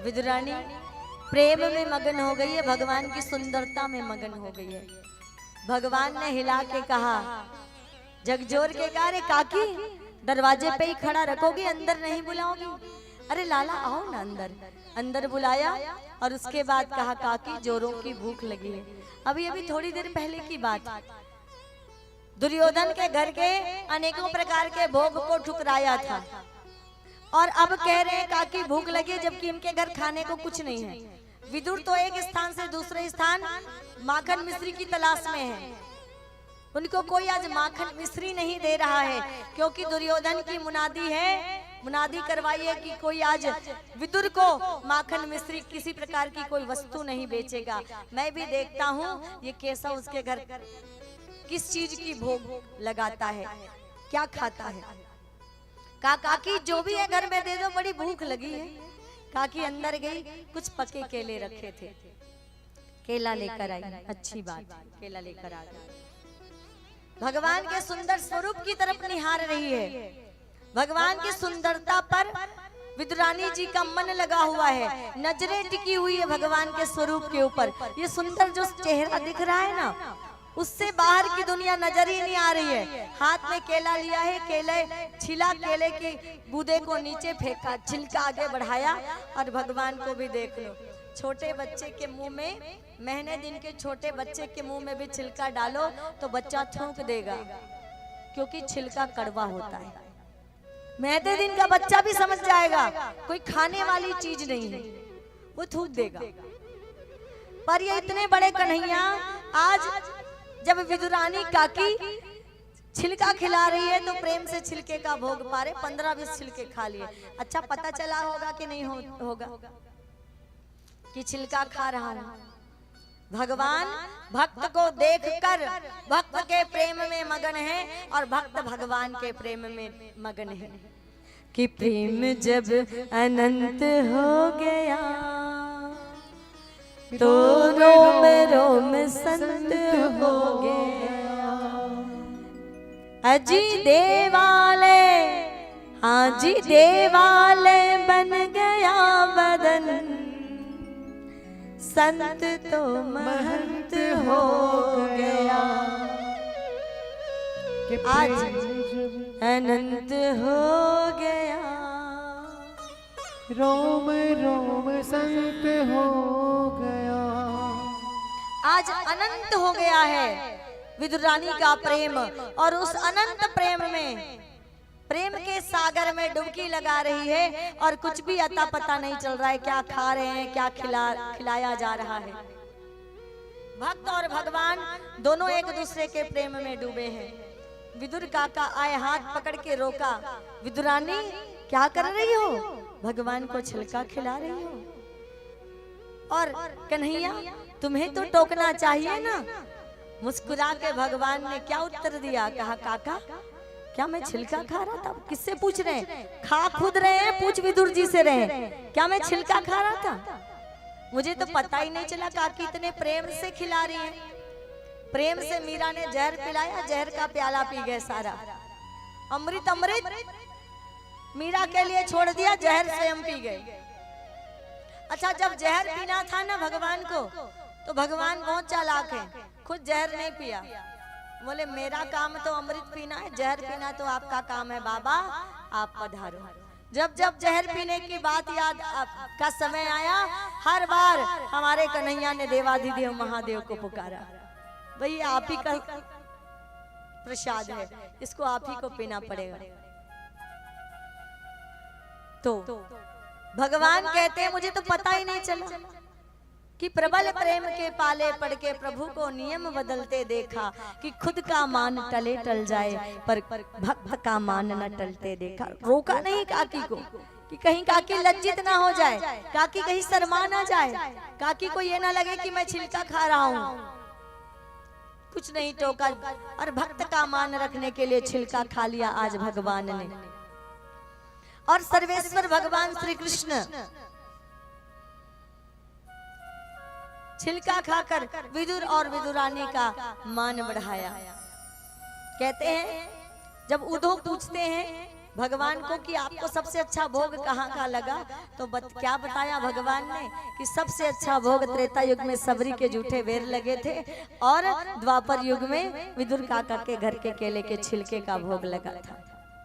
विदुरानी प्रेम में मगन हो गई है, भगवान की सुंदरता में मगन हो गई है। भगवान ने हिला के कहा, जगजोर के कहा, रे काकी दरवाजे पे ही खड़ा रखोगी, अंदर नहीं बुलाओगी? अरे लाला आओ ना अंदर। अंदर बुलाया और उसके बाद कहा, काकी जोरों की भूख लगी है। अभी अभी थोड़ी देर पहले की बात, दुर्योधन के घर के अनेकों प्रकार के भोग को ठुकराया था और अब कह रहे हैं काकी भूख लगी, जबकि इनके घर खाने को कुछ नहीं है। विदुर तो एक स्थान से दूसरे स्थान माखन मिश्री की तलाश में है, उनको कोई आज माखन मिश्री नहीं दे रहा है, क्योंकि दुर्योधन की मुनादी है, मुनादी करवाई है कि कोई आज विदुर को माखन मिश्री किसी प्रकार की कोई वस्तु नहीं बेचेगा। मैं भी देखता हूँ ये केशव उसके घर किस चीज की भोग लगाता है, क्या खाता है। काकी जो भी है घर में दे दो, बड़ी भूख लगी है। काकी अंदर गई, कुछ पके केले रखे थे, केला लेकर आई। अच्छी बात, केला लेकर आ गई। भगवान के सुंदर स्वरूप की तरफ निहार रही है। भगवान की सुंदरता पर विदुरानी जी का मन लगा हुआ है, नजरें टिकी हुई है भगवान के स्वरूप के ऊपर। ये सुंदर जो चेहरा दिख रहा है ना, उससे बाहर की दुनिया नजर ही नहीं आ रही है। हाथ में केला लिया है, केले छिला, केले की बूंदे को नीचे फेंका, छिलका आगे बढ़ाया और भगवान को भी देख लो। छोटे बच्चे के मुंह में, महीने दिन के छोटे बच्चे के मुंह में भी छिलका डालो तो बच्चा थूक देगा, क्योंकि छिलका कड़वा होता है। महीने दिन का बच्चा भी समझ जाएगा कोई खाने वाली चीज नहीं है, वो थूक देगा। पर ये इतने बड़े कन्हैया आज जब विदुरानी काकी छिलका खिला रही है तो प्रेम से छिलके का भोग पा रहे। 15-20 छिलके खा लिए। अच्छा पता चला होगा कि नहीं होगा कि छिलका खा रहा हूं। भगवान भक्त को देखकर भक्त के प्रेम में मगन है और भक्त भगवान के प्रेम में मगन है कि प्रेम जब अनंत हो गया तो रोम रोम संत हो गया। अजी देवाले, हाँ जी देवाले बन गया बदन, संत तो महंत हो गया। आज अनंत हो गया, रोम रोम संत हो गया। आज अनंत हो गया है विदुरानी का प्रेम, और उस अनंत प्रेम में, प्रेम के सागर में डुबकी लगा रही है और कुछ भी अता पता नहीं चल रहा है क्या खा रहे हैं, क्या खिलाया जा रहा है। भक्त और भगवान दोनों एक दूसरे के प्रेम में डूबे हैं। विदुर काका आए, हाथ पकड़ के रोका, विदुरानी क्या कर रही हो? भगवान को छिलका खिला रही हो। और कन्हैया तुम्हें तो टोकना चाहिए ना। मुस्कुरा के भगवान ने क्या उत्तर दिया? कहा काका क्या मैं छिलका खा रहा था? किससे पूछ रहे हैं? खा खुद रहे हैं, पूछ विदुर जी से रहे। क्या मैं छिलका खा रहा था? मुझे तो पता ही नहीं चला। काकी इतने प्रेम से खिला रही है। प्रेम से मीरा ने जहर पिलाया, जहर का प्याला पी गए सारा। अमृत अमृत मीरा के लिए छोड़ दिया, जहर स्वयं पी गए। अच्छा जब जहर पीना था ना भगवान को, तो भगवान बहुत चालाक है, खुद जहर नहीं पिया। बोले मेरा काम तो अमृत पीना है, जहर पीना तो आपका काम है बाबा, आप पधारो। जब जब जहर पीने की बात याद का समय आया, हर बार हमारे कन्हैया ने देवाधिदेव महादेव को पुकारा, भैया आप ही का प्रसाद है, इसको आप ही को पीना पड़ेगा। तो भगवान कहते हैं मुझे तो पता ही नहीं चला कि प्रबल प्रेम के पाले पड़ के प्रभु को नियम बदलते देखा कि खुद का मान टले टल जाए पर भक्त का मान न टलते देखा। रोका नहीं काकी को कि कहीं काकी लज्जित ना हो जाए, काकी कहीं शर्मा ना जाए, काकी को ये ना लगे कि मैं छिलका खा रहा हूँ। कुछ नहीं टोका और भक्त का मान रखने के लिए छिलका खा लिया आज भगवान ने। और सर्वेश्वर भगवान श्री कृष्ण छिलका खाकर विदुर और विदुरानी का मान बढ़ाया। कहते हैं जब उद्धव पूछते हैं भगवान को कि आपको सबसे अच्छा भोग कहाँ का लगा, तो क्या बताया भगवान ने कि सबसे अच्छा भोग त्रेता युग में सबरी के जूठे बेर लगे थे और द्वापर युग में विदुर काका के घर के केले के छिलके का भोग लगा था।